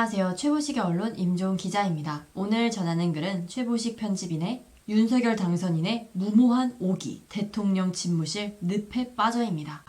안녕하세요. 최보식의 언론 임종훈 기자입니다. 오늘 전하는 글은 최보식 편집인의 윤석열 당선인의 무모한 오기, 대통령 집무실 늪에 빠져입니다.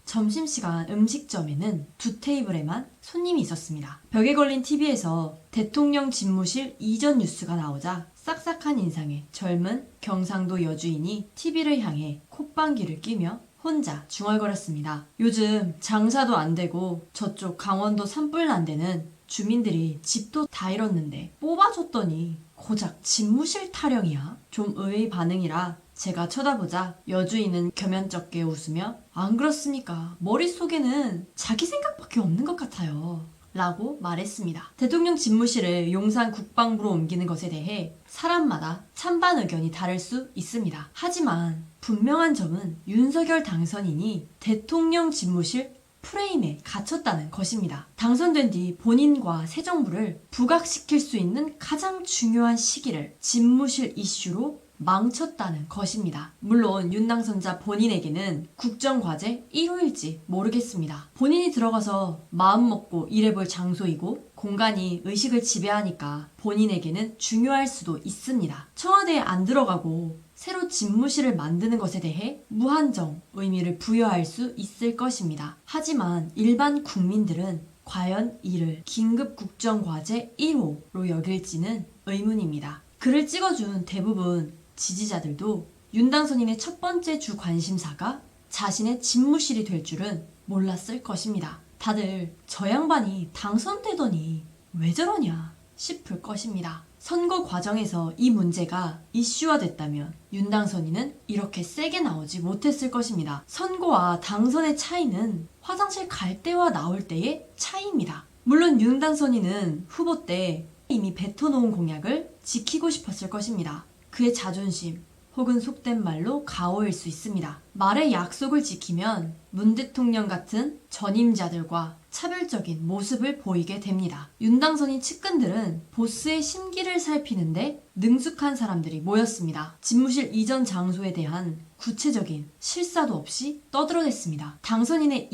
점심시간 음식점에는 두 테이블에만 손님이 있었습니다. 벽에 걸린 TV에서 대통령 집무실 이전 뉴스가 나오자 싹싹한 인상의 젊은 경상도 여주인이 TV를 향해 콧방귀를 끼며 혼자 중얼거렸습니다. 요즘 장사도 안 되고 저쪽 강원도 산불 난 데는 주민들이 집도 다 잃었는데 뽑아줬더니 고작 집무실 타령이야? 좀 의외의 반응이라 제가 쳐다보자 여주인은 겸연쩍게 웃으며 안 그렇습니까? 머릿속에는 자기 생각밖에 없는 것 같아요. 라고 말했습니다. 대통령 집무실을 용산 국방부로 옮기는 것에 대해 사람마다 찬반 의견이 다를 수 있습니다. 하지만 분명한 점은 윤석열 당선인이 대통령 집무실 프레임에 갇혔다는 것입니다. 당선된 뒤 본인과 새 정부를 부각시킬 수 있는 가장 중요한 시기를 집무실 이슈로 망쳤다는 것입니다. 물론 윤 당선자 본인에게는 국정과제 1호일지 모르겠습니다. 본인이 들어가서 마음먹고 일해볼 장소이고 공간이 의식을 지배하니까 본인에게는 중요할 수도 있습니다. 청와대에 안 들어가고 새로 집무실을 만드는 것에 대해 무한정 의미를 부여할 수 있을 것입니다. 하지만 일반 국민들은 과연 이를 긴급 국정과제 1호로 여길지는 의문입니다. 글을 찍어준 대부분 지지자들도 윤 당선인의 첫 번째 주 관심사가 자신의 집무실이 될 줄은 몰랐을 것입니다. 다들 저 양반이 당선되더니 왜 저러냐 싶을 것입니다. 선거 과정에서 이 문제가 이슈화됐다면 윤 당선인은 이렇게 세게 나오지 못했을 것입니다. 선거와 당선의 차이는 화장실 갈 때와 나올 때의 차이입니다. 물론 윤 당선인은 후보 때 이미 뱉어놓은 공약을 지키고 싶었을 것입니다. 그의 자존심 혹은 속된 말로 가오일 수 있습니다. 말의 약속을 지키면 문 대통령 같은 전임자들과 차별적인 모습을 보이게 됩니다. 윤 당선인 측근들은 보스의 심기를 살피는데 능숙한 사람들이 모였습니다. 집무실 이전 장소에 대한 구체적인 실사도 없이 떠들어댔습니다. 당선인의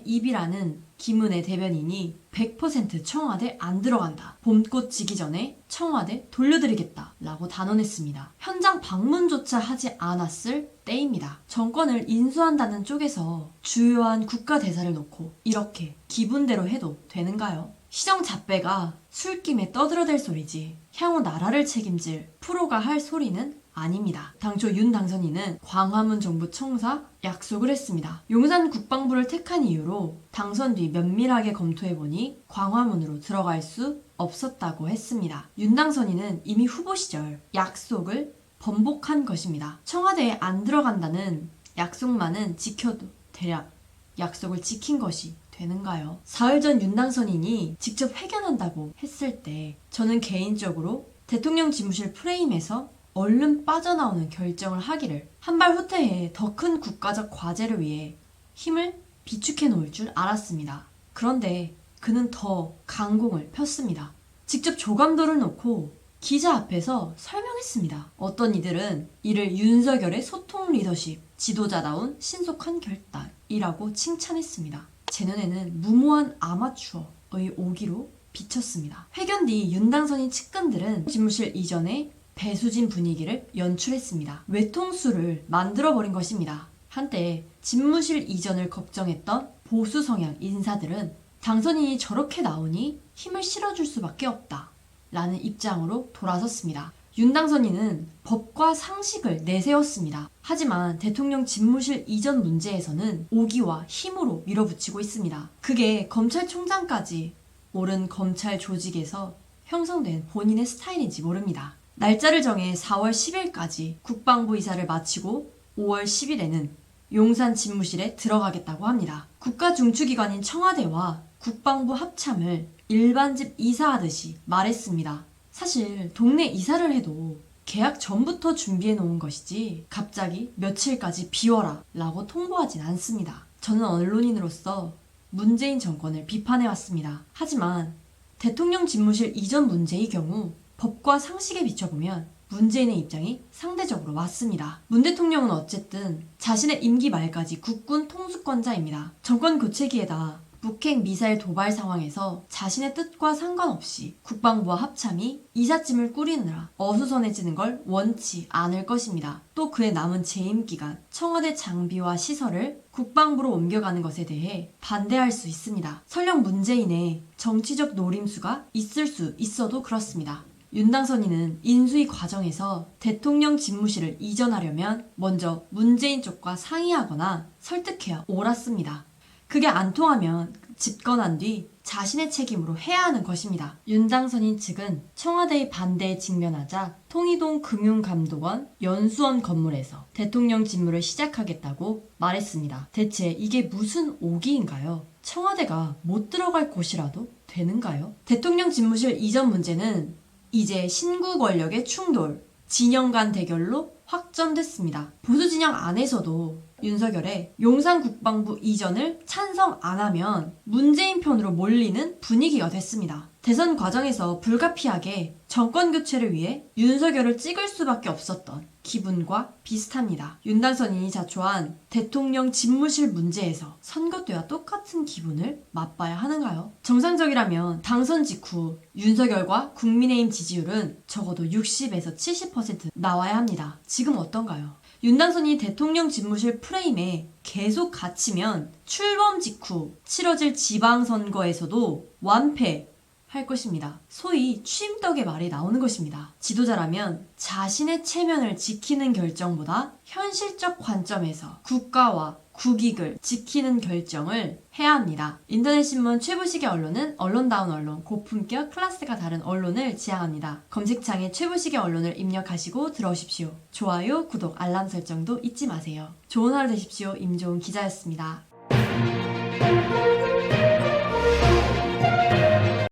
입이라는 김은혜 대변인이 100% 청와대 안 들어간다. 봄꽃 지기 전에 청와대 돌려드리겠다 라고 단언했습니다. 현장 방문조차 하지 않았을 때입니다. 정권을 인수한다는 쪽에서 주요한 국가대사를 놓고 이렇게 기분대로 해도 되는가요? 시정잡배가 술김에 떠들어댈 소리지 향후 나라를 책임질 프로가 할 소리는 아닙니다. 당초 윤 당선인은 광화문 정부 청사 약속을 했습니다. 용산 국방부를 택한 이유로 당선 뒤 면밀하게 검토해보니 광화문으로 들어갈 수 없었다고 했습니다. 윤 당선인은 이미 후보 시절 약속을 번복한 것입니다. 청와대에 안 들어간다는 약속만은 지켜도 대략 약속을 지킨 것이 되는가요? 사흘 전 윤 당선인이 직접 회견한다고 했을 때 저는 개인적으로 대통령 집무실 프레임에서 얼른 빠져나오는 결정을 하기를 한 발 후퇴해 더 큰 국가적 과제를 위해 힘을 비축해 놓을 줄 알았습니다. 그런데 그는 더 강공을 폈습니다. 직접 조감도를 놓고 기자 앞에서 설명했습니다. 어떤 이들은 이를 윤석열의 소통 리더십, 지도자다운 신속한 결단이라고 칭찬했습니다. 제 눈에는 무모한 아마추어의 오기로 비쳤습니다. 회견 뒤 윤 당선인 측근들은 집무실 이전에 배수진 분위기를 연출했습니다. 외통수를 만들어버린 것입니다. 한때 집무실 이전을 걱정했던 보수 성향 인사들은 당선인이 저렇게 나오니 힘을 실어줄 수밖에 없다 라는 입장으로 돌아섰습니다. 윤 당선인은 법과 상식을 내세웠습니다. 하지만 대통령 집무실 이전 문제에서는 오기와 힘으로 밀어붙이고 있습니다. 그게 검찰총장까지 오른 검찰 조직에서 형성된 본인의 스타일인지 모릅니다. 날짜를 정해 4월 10일까지 국방부 이사를 마치고 5월 10일에는 용산 집무실에 들어가겠다고 합니다. 국가 중추기관인 청와대와 국방부 합참을 일반집 이사하듯이 말했습니다. 사실 동네 이사를 해도 계약 전부터 준비해 놓은 것이지 갑자기 며칠까지 비워라 라고 통보하진 않습니다. 저는 언론인으로서 문재인 정권을 비판해 왔습니다. 하지만 대통령 집무실 이전 문제의 경우 법과 상식에 비춰보면 문재인의 입장이 상대적으로 맞습니다. 문 대통령은 어쨌든 자신의 임기 말까지 국군 통수권자입니다. 정권 교체기에다 북핵 미사일 도발 상황에서 자신의 뜻과 상관없이 국방부와 합참이 이삿짐을 꾸리느라 어수선해지는 걸 원치 않을 것입니다. 또 그의 남은 재임 기간 청와대 장비와 시설을 국방부로 옮겨가는 것에 대해 반대할 수 있습니다. 설령 문재인의 정치적 노림수가 있을 수 있어도 그렇습니다. 윤당선인은 인수위 과정에서 대통령 집무실을 이전하려면 먼저 문재인 쪽과 상의하거나 설득해야 옳았습니다. 그게 안 통하면 집권한 뒤 자신의 책임으로 해야 하는 것입니다. 윤당선인 측은 청와대의 반대에 직면하자 통이동 금융감독원 연수원 건물에서 대통령 집무를 시작하겠다고 말했습니다. 대체 이게 무슨 오기인가요? 청와대가 못 들어갈 곳이라도 되는가요? 대통령 집무실 이전 문제는 이제 신구 권력의 충돌, 진영 간 대결로 확전됐습니다. 보수 진영 안에서도 윤석열의 용산 국방부 이전을 찬성 안 하면 문재인 편으로 몰리는 분위기가 됐습니다. 대선 과정에서 불가피하게 정권 교체를 위해 윤석열을 찍을 수밖에 없었던 기분과 비슷합니다. 윤당선인이 자초한 대통령 집무실 문제에서 선거 때와 똑같은 기분을 맛봐야 하는가요? 정상적이라면 당선 직후 윤석열과 국민의힘 지지율은 적어도 60에서 70% 나와야 합니다. 지금 어떤가요? 윤당선이 대통령 집무실 프레임에 계속 갇히면 출범 직후 치러질 지방선거에서도 완패할 것입니다. 소위 취임떡의 말이 나오는 것입니다. 지도자라면 자신의 체면을 지키는 결정보다 현실적 관점에서 국가와 국익을 지키는 결정을 해야 합니다. 인터넷 신문 최부식의 언론은 언론다운 언론, 고품격 클래스가 다른 언론을 지향합니다. 검색창에 최부식의 언론을 입력하시고 들어오십시오. 좋아요, 구독, 알람 설정도 잊지 마세요. 좋은 하루 되십시오. 임종훈 기자였습니다.